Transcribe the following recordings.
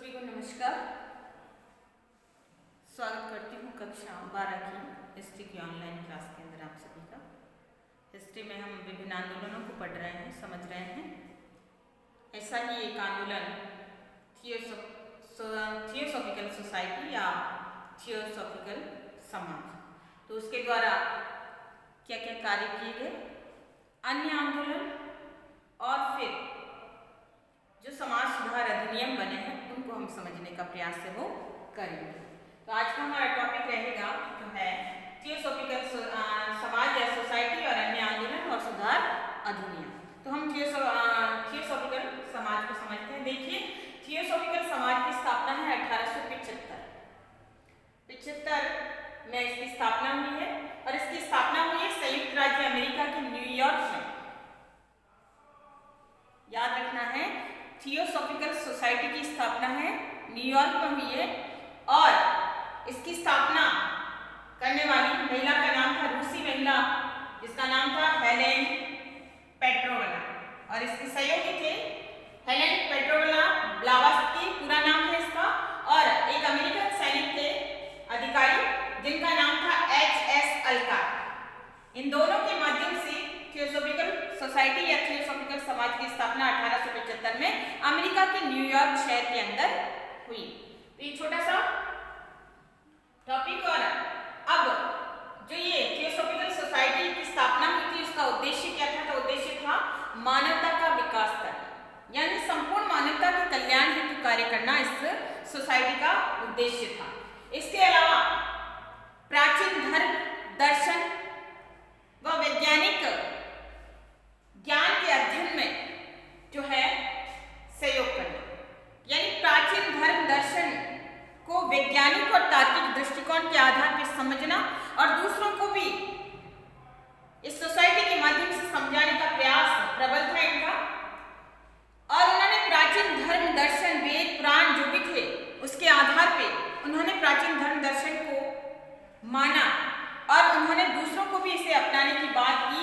सभी को नमस्कार। स्वागत करती हूँ कक्षा 12 की हिस्ट्री की ऑनलाइन क्लास के अंदर आप सभी का। हिस्ट्री में हम विभिन्न आंदोलनों को पढ़ रहे हैं, समझ रहे हैं। ऐसा ही एक आंदोलन थियोसॉफिकल सोसाइटी या थियोसॉफिकल समाज, तो उसके द्वारा क्या क्या कार्य किए गए, अन्य आंदोलन और फिर जो समाज सुधार अधिनियम बने हैं उनको हम समझने का प्रयास है वो करेंगे। तो आज का हमारा टॉपिक रहेगा जो है थियोसॉफिकल समाज या सोसाइटी और अन्य आंदोलन और सुधार अधिनियम। तो हम थियोसॉफिकल समाज को समझते हैं। देखिए, थियोसॉफिकल समाज की स्थापना है 1875 में इसकी स्थापना हुई है और इसकी स्थापना हुई है संयुक्त राज्य अमेरिका के न्यूयॉर्क में। याद रखना है, थियोसॉफिकल सोसाइटी की स्थापना है न्यूयॉर्क में हुई है और इसकी स्थापना करने वाली महिला का नाम था रूसी महिला, जिसका नाम था हेलेन पेट्रोवना, और इसके सहयोगी थे हेलेन पेट्रोवना ब्लावात्स्की, पूरा नाम है इसका, और एक अमेरिकन सैनिक थे अधिकारी जिनका नाम था H.S. अल्काट। इन दोनों के माध्यम से थियोसॉफिकल सोसाइटी या थियोसॉफिकल समाज की स्थापना 1875 में अमेरिका के न्यूयॉर्क शहर के अंदर हुई। तो ये छोटा सा टॉपिक। और अब जो ये थियोसॉफिकल सोसाइटी की स्थापना हुई थी, उसका उद्देश्य क्या था? तो उद्देश्य था मानवता का विकास करना, यानी संपूर्ण मानवता के कल्याण हेतु कार्य करना इस सोसाइटी का उद्देश्य था। इसके अलावा प्राचीन धर्म, दर्शन व वैज्ञानिक ज्ञान के अध्ययन में जो है सहयोग करना, यानी प्राचीन धर्म दर्शन को वैज्ञानिक और तार्किक दृष्टिकोण के आधार पर समझना और दूसरों को भी इस सोसाइटी के माध्यम से समझाने का प्रयास प्रबल था इनका। और उन्होंने प्राचीन धर्म दर्शन, वेद पुराण जो भी थे, उसके आधार पर उन्होंने प्राचीन धर्म दर्शन को माना और उन्होंने दूसरों को भी इसे अपनाने की बात की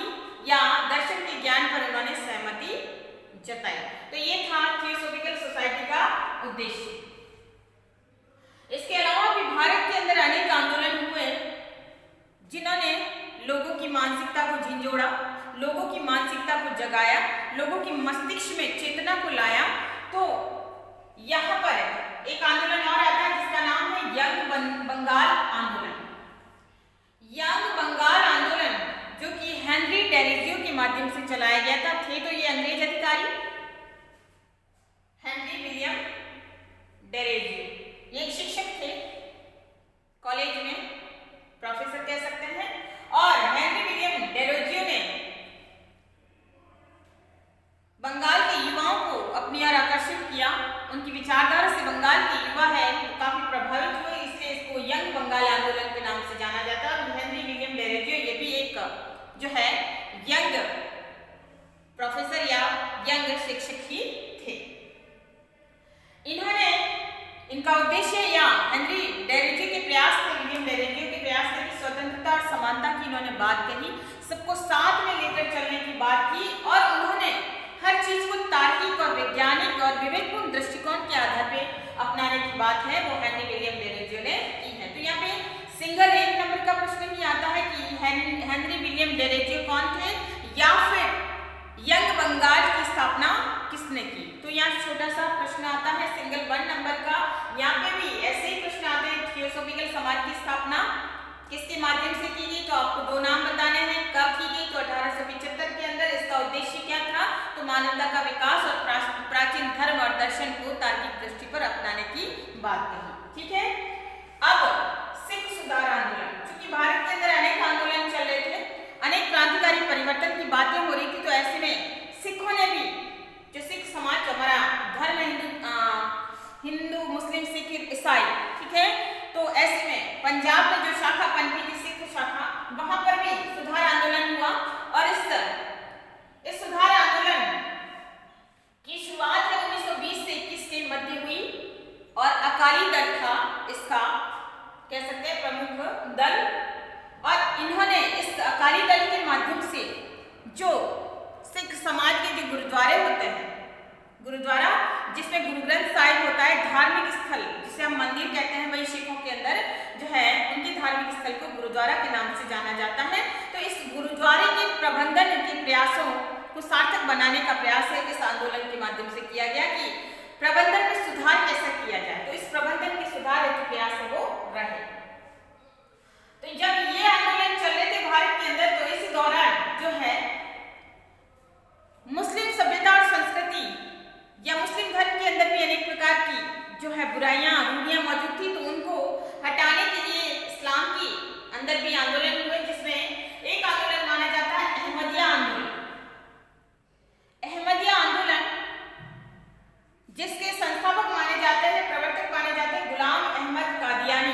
या दर्शन के ज्ञान पर उन्होंने सहमति जताई। तो ये था थियोसॉफिकल सोसाइटी का उद्देश्य। इसके अलावा भी भारत के अंदर अनेक आंदोलन हुए जिन्होंने लोगों की मानसिकता को झिंझोड़ा, लोगों की मानसिकता को जगाया, लोगों की मस्तिष्क में चेतना को लाया। तो यहाँ पर एक आंदोलन और आता है जिसका नाम है यंग बंगाल आंदोलन। यंग बंगाल आंदोलन जो कि हेनरी डेरोजियो के माध्यम से चलाया गया था। थे तो ये अंग्रेज अधिकारी हेनरी विलियम डेरोजियो, ये एक शिक्षक थे कॉलेज में, प्रोफेसर कह सकते हैं। और हेनरी विलियम डेरोजियो ने बंगाल के युवाओं को अपनी ओर आकर्षित किया। उनकी विचारधारा से बंगाल के युवा है तो काफी प्रभावित हुए, इसलिए इसको यंग बंगाल आंदोलन के नाम से जाना जाता है। और हेनरी विलियम डेरोजियो ये भी एक जो है यंग प्रोफेसर या यंग शिक्षक ही थे। इनका उद्देश्य या हेनरी डेरोजियो के प्रयास थे, विलियम डेरोजियो के प्रयास थे कि स्वतंत्रता और समानता की इन्होंने बात कही, सबको साथ में लेकर चलने की बात की और उन्होंने हर चीज को तार्किक और वैज्ञानिक और विवेकपूर्ण दृष्टिकोण के आधार पे अपनाने की बात है वो हेनरी विलियम डेरोजियो ने की है। तो यहाँ पे सिंगल एक नंबर का प्रश्न ही आता है कि हेनरी विलियम डेरोजियो कौन थे या फिर यंग बंगाल की स्थापना किसने की। तो यहाँ छोटा सा प्रश्न आता है सिंगल 1 नंबर का। यहाँ पे भी ऐसे ही प्रश्न आते हैं, थियोसॉफिकल समाज की स्थापना किसके माध्यम से की गई, तो आपको 2 नाम बताने हैं। कब की गई? तो 1875 के अंदर। इसका उद्देश्य क्या था? तो मानवता का विकास और प्राचीन धर्म और दर्शन को तार्किक दृष्टि पर अपनाने की बात कही। ठीक है। अब सिख सुधार आंदोलन, चूंकि भारत के अंदर अनेक आंदोलन चल रहे थे, अनेक क्रांतिकारी परिवर्तन की बातें हो रही थी, तो ऐसे में सिखों ने भी, जो सिख समाज हमारा धर्म हिंदू मुस्लिम सिख ईसाई, ठीक है, तो ऐसे में पंजाब में जो शाखा पनपी थी सिख शाखा, वहां पर भी सुधार आंदोलन हुआ। और इस सुधार आंदोलन की शुरुआत 1920 से 21 के मध्य हुई और अकाली दल था इसका, कह सकते हैं, प्रमुख दल। और इन्होंने इस अकाली दल के माध्यम से जो सिख समाज के जो गुरुद्वारे होते हैं गुरुद्वारा जिसमें गुरु ग्रंथ साहिब होता है, धार्मिक स्थल जिसे हम मंदिर कहते हैं, वही सिखों के अंदर जो है उनके धार्मिक स्थल को गुरुद्वारा के नाम से जाना जाता है। तो इस गुरुद्वारे के प्रबंधन के प्रयासों को सार्थक बनाने का प्रयास है इस आंदोलन के माध्यम से किया गया कि प्रबंधन में सुधार कैसे किया जाए। तो इस प्रबंधन के सुधार हेतु प्रयास है वो रहे। तो जब ये आंदोलन चल रहे थे भारत के अंदर, तो इस दौरान जो है मुस्लिम सभ्यता और संस्कृति या मुस्लिम धर्म के अंदर भी अनेक प्रकार की जो है बुराइयां रूढ़ियां मौजूद थी, तो उनको हटाने के लिए इस्लाम के अंदर भी आंदोलन हुए, जिसमें एक आंदोलन माना जाता है अहमदिया आंदोलन। अहमदिया आंदोलन जिसके संस्थापक माने जाते हैं, प्रवर्तक माने जाते हैं गुलाम अहमद कादियानी।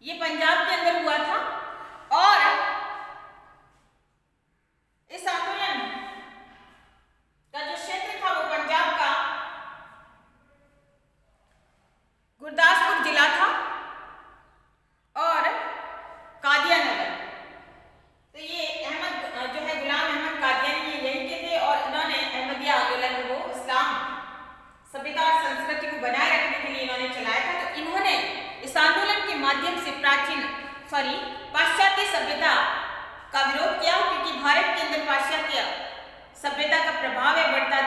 ये पंजाब के अंदर हुआ था और इस आंदोलन का जो क्षेत्र था वो पंजाब का गुरदासपुर जिला था और कादियानगर। तो ये अहमद जो है गुलाम अहमद कादियानी ये यहीं के थे और इन्होंने अहमदिया आंदोलन को इस्लाम सभ्यता और संस्कृति को बनाए रखने के लिए इन्होंने चलाया था। तो इन्होंने इस आंदोलन के माध्यम से पाश्चात्य सभ्यता का विरोध किया, क्योंकि भारत के अंदर पाश्चात्य सभ्यता का प्रभाव है बढ़ता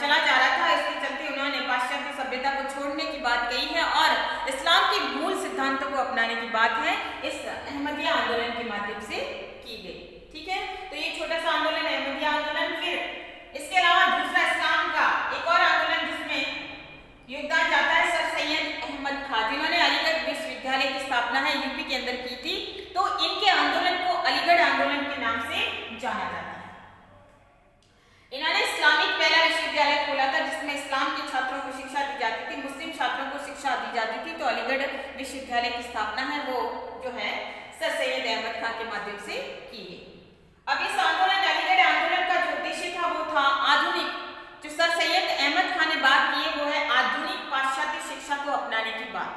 चला जा रहा था। इसके चलते उन्होंने पाश्चात्य सभ्यता को छोड़ने की बात कही है और इस्लाम के मूल सिद्धांतों को अपनाने की बात है इस अहमदिया आंदोलन के माध्यम से की गई। ठीक है, तो ये छोटा सा आंदोलन है अहमदिया आंदोलन। फिर इसके अलावा दूसरा इस्लाम का एक और आंदोलन जिसमें योगदान जाता है सर सैयद अहमद खां, जिन्होंने अलीगढ़ विश्वविद्यालय की स्थापना है यूपी के अंदर की थी। तो इनके आंदोलन को अलीगढ़ आंदोलन के नाम से जाना जाता है। इन्होंने इस्लामिक पहला विश्वविद्यालय खोला था जिसमें इस्लाम के छात्रों को शिक्षा दी जाती थी, मुस्लिम छात्रों को शिक्षा दी जाती थी। तो अलीगढ़ विश्वविद्यालय की स्थापना है वो जो है सर सैयद अहमद खां के माध्यम से की गई। अब इस आंदोलन अलीगढ़ आंदोलन का जो उद्देश्य था वो था आधुनिक, जो सर सैयद अहमद खां ने बात की है वो है आधुनिक पाश्चात्य शिक्षा को अपनाने की बात।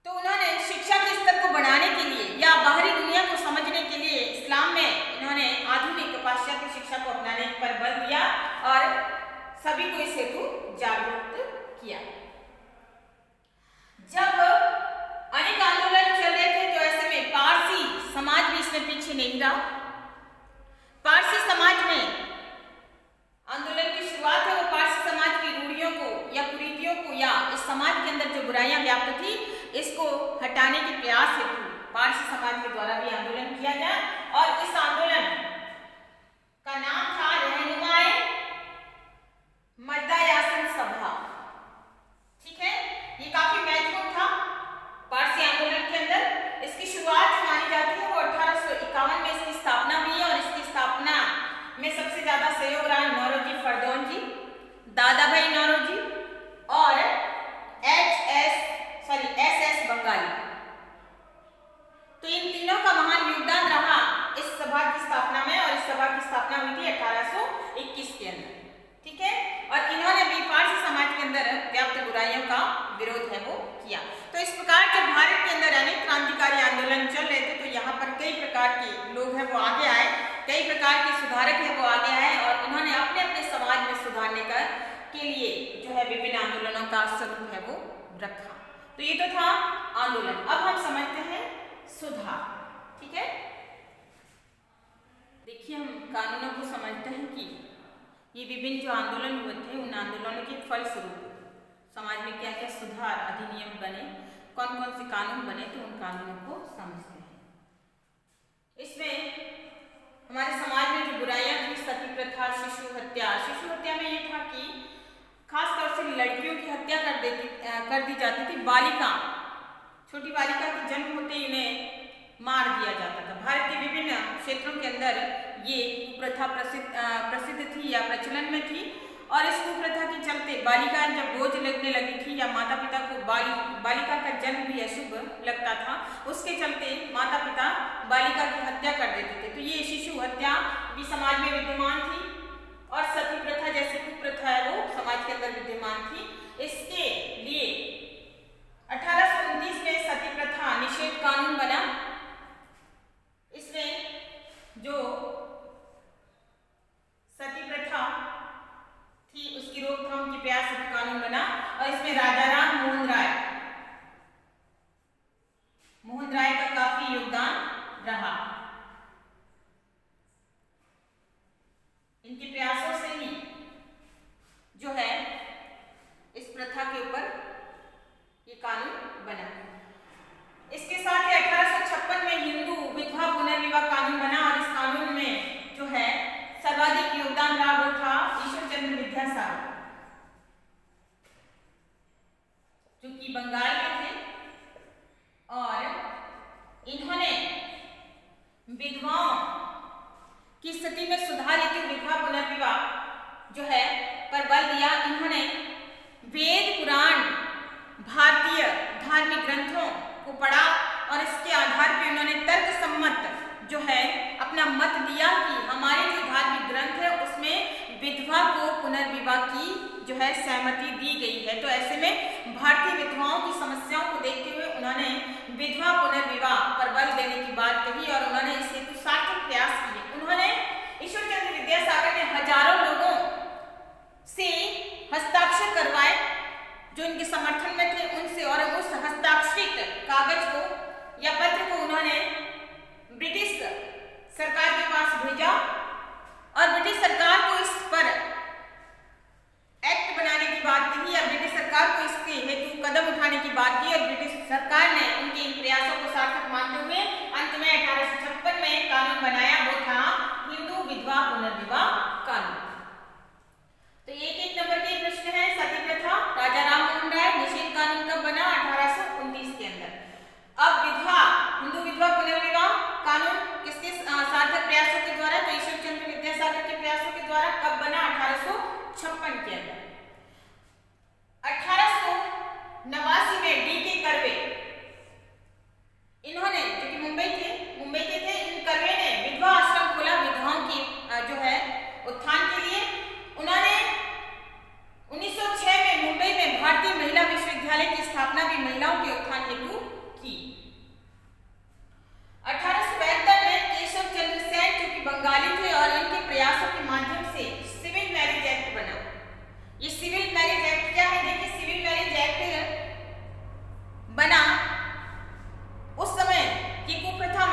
तो उन्होंने शिक्षा के स्तर को बढ़ाने के लिए या बाहरी दुनिया को समझने के लिए इस्लाम में इन्होंने आधुनिक पाश्चात्य शिक्षा को अपनाने पर बल दिया और सभी को इस हेतु जागरूक किया। जब अनेक आंदोलन चल रहे थे तो ऐसे में पारसी समाज भी इसमें पीछे नहीं रहा। पारसी समाज में आंदोलन की शुरुआत है वो पारसी समाज की रूढ़ियों को या कुरीतियों को या इस समाज के अंदर जो बुराइयां व्याप्त थी इसको हटाने के प्रयास हेतु पारसी समाज के द्वारा भी आंदोलन किया गया और इस आंदोलन का नाम था रहनुमाए मजदा-ए-आसन सभा। ठीक है, ये काफी महत्वपूर्ण था पारसी आंदोलन के अंदर। इसकी शुरुआत जो मानी जाती है वो 1851 में इसकी स्थापना हुई है और इसकी स्थापना में सबसे ज्यादा सहयोग रहा नौरोजी फरदौन जी, दादा भाई नौरोजी और एस बंगाली। तो इन तीनों का महान योगदान रहा इस सभा की स्थापना में और इस सभा की स्थापना हुई थी 1821 के अंदर। ठीक है, और इन्होंने भी पारसी समाज के अंदर व्याप्त बुराइयों का विरोध है वो किया। तो इस प्रकार जब भारत के अंदर अनेक क्रांतिकारी आंदोलन चल रहे थे तो यहाँ पर कई प्रकार के लोग हैं वो आगे आए, कई प्रकार के सुधारक हैं वो आगे आए और इन्होंने अपने अपने समाज में सुधारने के लिए जो है विभिन्न आंदोलनों का स्वरूप है वो रखा। तो ये तो था आंदोलन। अब हम समझते हैं सुधार। ठीक है, देखिए हम कानूनों को समझते हैं कि ये विभिन्न जो आंदोलन हुए थे उन आंदोलनों के फलस्वरूप समाज में क्या क्या सुधार अधिनियम बने, कौन कौन से कानून बने, तो उन कानूनों को समझते हैं। इसमें हमारे समाज में जो बुराइयां थी, सती प्रथा, शिशु हत्या में ये था कि खास तौर से लड़कियों की हत्या कर दी जाती थी। बालिका, छोटी बालिका के जन्म होते ही उन्हें मार दिया जाता था। भारत के विभिन्न क्षेत्रों के अंदर ये कुप्रथा प्रसिद्ध थी या प्रचलन में थी और इस कुप्रथा के चलते बालिका जब बोझ लगने लगी थी या माता पिता को बालिका का जन्म भी अशुभ लगता था, उसके चलते माता पिता बालिका की हत्या कर देते थे। तो ये शिशु हत्या भी समाज में विद्यमान थी और सती प्रथा जैसी कुप्रथा है वो समाज के अंदर विद्यमान थी। इसके लिए 1829 में सती प्रथा निषेध कानून बना। इसमें जो सती प्रथा बना और इसमें राजाराम मोहन राय का काफी योगदान रहा। इनके प्रयासों से ही जो है इस प्रथा के ऊपर ये कानून बना। इसके साथ ही 1856 में हिंदू विधवा पुनर्विवाह कानून बना और इस कानून में जो है सर्वाधिक योगदान रहा वो था ईश्वरचंद्र विद्यासागर, जो कि बंगाल के थे और इन्होंने विधवाओं की स्थिति में सुधार हेतु विधवा पुनर्विवाह जो है पर बल दिया। इन्होंने वेद पुराण भारतीय धार्मिक ग्रंथों को पढ़ा और इसके आधार पर उन्होंने तर्क सम्मत जो है अपना मत दिया कि हमारे जो धार्मिक ग्रंथ है उसमें विधवा को पुनर्विवाह की जो है सहमति दी गई है। तो ऐसे में भारतीय विधवाओं की समस्याओं को देखते हुए उन्होंने विधवा पुनर्विवाह पर बल देने की बात कही और उन्होंने इस हेतु सार्थक प्रयास किए। उन्होंने ईश्वरचंद्र विद्यासागर ने हजारों लोगों से हस्ताक्षर करवाए जो इनके समर्थन में थे उनसे, और उस हस्ताक्षरित कागज को या पत्र को उन्होंने ब्रिटिश सरकार के पास भेजा और ब्रिटिश सरकार को इस पर एक्ट बनाने की बात कही या ब्रिटिश सरकार को इसके हेतु कदम उठाने की बात की और ब्रिटिश सरकार ने उनके इन प्रयासों को सार्थक मानते हुए अंत में 1856 में कानून बनाया, वो था हिंदू विधवा पुनर्विवाह कानून। तो एक नंबर के प्रश्न है। सती प्रथा राजाराम मोहन राय निषेध कानून कब बना? 1829 के अंदर। अब हिंदू विधवा पुनर्विवाह कानून किसके सार्थक प्रयासों के द्वारा? तो ईश्वरचंद्र विद्यासागर के प्रयासों के द्वारा। कब बना? 1856 के अंदर। 1889 में D.K. कर्वे, इन्होंने जो कि मुंबई के थे, इन कर्वे ने विधवा आश्रम खोला विधवाओं की जो है उत्थान के लिए। उन्होंने 1906 में मुंबई में भारतीय महिला विश्वविद्यालय की स्थापना भी महिलाओं के उत्थान हेतु की। 1872 में केशव चंद्र सेन जो कि बंगाली थे और इनके प्रयासों के माध्यम से सिविल मैरिज एक्ट बना। ये सिविल मैरिज एक्ट क्या है? देखिए, सिविल मैरिज एक्ट बना उस समय ये कुप्रथा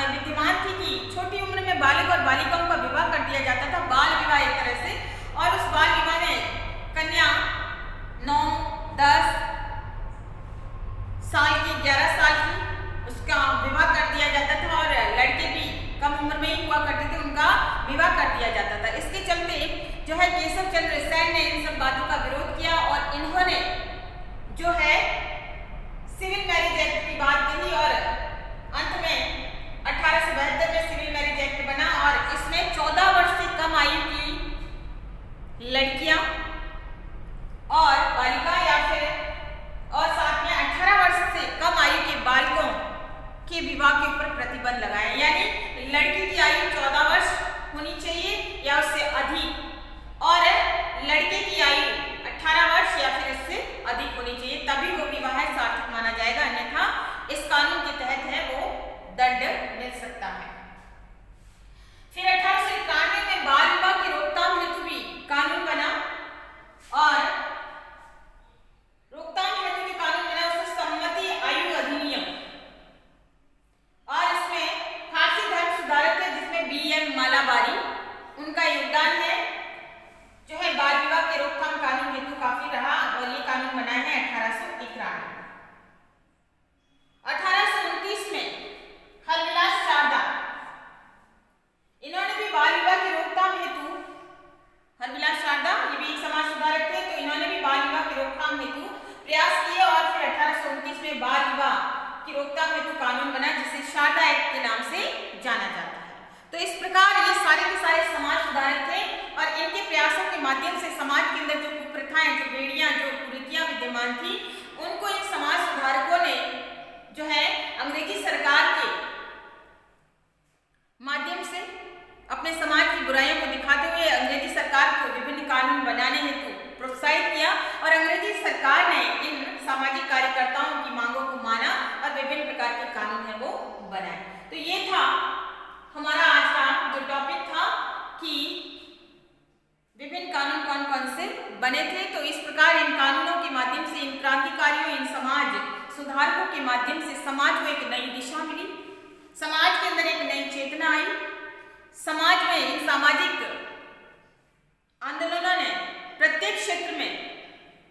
विद्यमान थी कि छोटी उम्र में बालक और बालिकाओं का विवाह कर दिया जाता था, बाल विवाह एक तरह से, और उस बाल विवाह में कन्या 9, 10 साल की, 11 साल की उसका विवाह कर दिया जाता था और लड़के भी कम उम्र में ही हुआ करते थे, उनका विवाह कर दिया जाता था। इसके चलते जो है केशव चंद्र सेन ने इन सब बातों का विरोध किया और इन्होंने जो है सिविल मैरिज एक्ट की बात कही और अंत में 1872 में सिविल मैरिज एक्ट बना और इसमें 14 वर्ष से कम आयु की लड़कियां और बालिका या फिर और साथ में 18 वर्ष से कम आयु के बालकों के विवाह के ऊपर प्रतिबंध लगाया। यानी लड़की की आयु 14 वर्ष होनी चाहिए या उससे अधिक और लड़के की आयु 18 वर्ष या फिर इससे अधिक होनी चाहिए, तभी वो विवाह सार्थक माना जाएगा, अन्यथा इस कानून के तहत है वो दंड मिल सकता है। फिर 1891 में बाल विवाह की रोकथाम हेतु भी कानून बना और रोकथाम हेतु जो कानून बना उसको सम्मति आयु अधिनियम, और इसमें फारसी धर्म सुधारक थे जिसमें B.M. मालाबारी, उनका योगदान है जो है बाल विवाह के रोकथाम कानून हेतु काफी रहा और ये कानून बना है 1891। 1829 में हरविलास शारदा, इन्होंने भी बाल विवाह की रोकथाम हेतु, हरविलास शारदा ये भी एक समाज सुधारक थे, तो इन्होंने भी बाल विवाह की रोकथाम हेतु प्रयास किए और फिर 1829 में बाल विवाह की रोकथाम हेतु कानून बना जिसे शारदा एक्ट के नाम से जाना जाता है। तो इस प्रकार ये सारे के सारे समाज सुधारक थे और इनके प्रयासों के माध्यम से समाज के अंदर जो कुप्रथाएं, जो बेड़ियां, जो कुरीतियां विद्यमान थी, उनको इन समाज सुधारकों ने जो है अंग्रेजी सरकार के माध्यम से अपने समाज की बुराइयों को दिखाते हुए अंग्रेजी सरकार को विभिन्न कानून बनाने हेतु प्रोत्साहित किया और अंग्रेजी सरकार ने इन सामाजिक कार्यकर्ताओं की मांगों को माना और विभिन्न प्रकार के कानून है वो बनाए। तो ये था हमारा आज का जो टॉपिक था कि विभिन्न कानून कौन कौन से बने थे। तो इस प्रकार इन कानूनों सुधारकों के माध्यम से समाज को एक नई दिशा मिली, समाज के अंदर एक नई चेतना आई, समाज में इन सामाजिक आंदोलनों ने प्रत्येक क्षेत्र में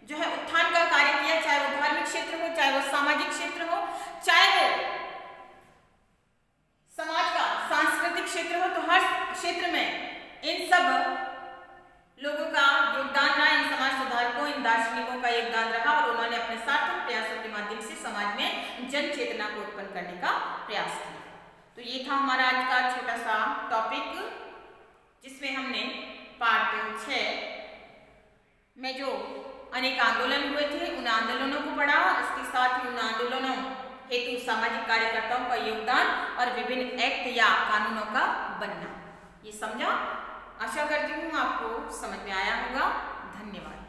जो है उत्थान का कार्य किया, चाहे वो धार्मिक क्षेत्र हो, चाहे वो सामाजिक क्षेत्र हो, चाहे वो समाज का सांस्कृतिक क्षेत्र हो, तो हर क्षेत्र में इन सब लोगों का योगदान रहा, इन समाज सुधारकों, इन दार्शनिकों का योगदान रहा और उन्होंने अपने सार्थक प्रयासों के माध्यम से समाज में जन चेतना को उत्पन्न करने का प्रयास किया। तो ये था हमारा आज का छोटा सा टॉपिक, जिसमें हमने पार्ट 6 में जो अनेक आंदोलन हुए थे उन आंदोलनों को पढ़ा, इसके साथ ही उन आंदोलनों हेतु सामाजिक कार्यकर्ताओं का योगदान और विभिन्न एक्ट या कानूनों का बनना, ये समझा। आशा करती हूँ आपको समझ में आया होगा। धन्यवाद।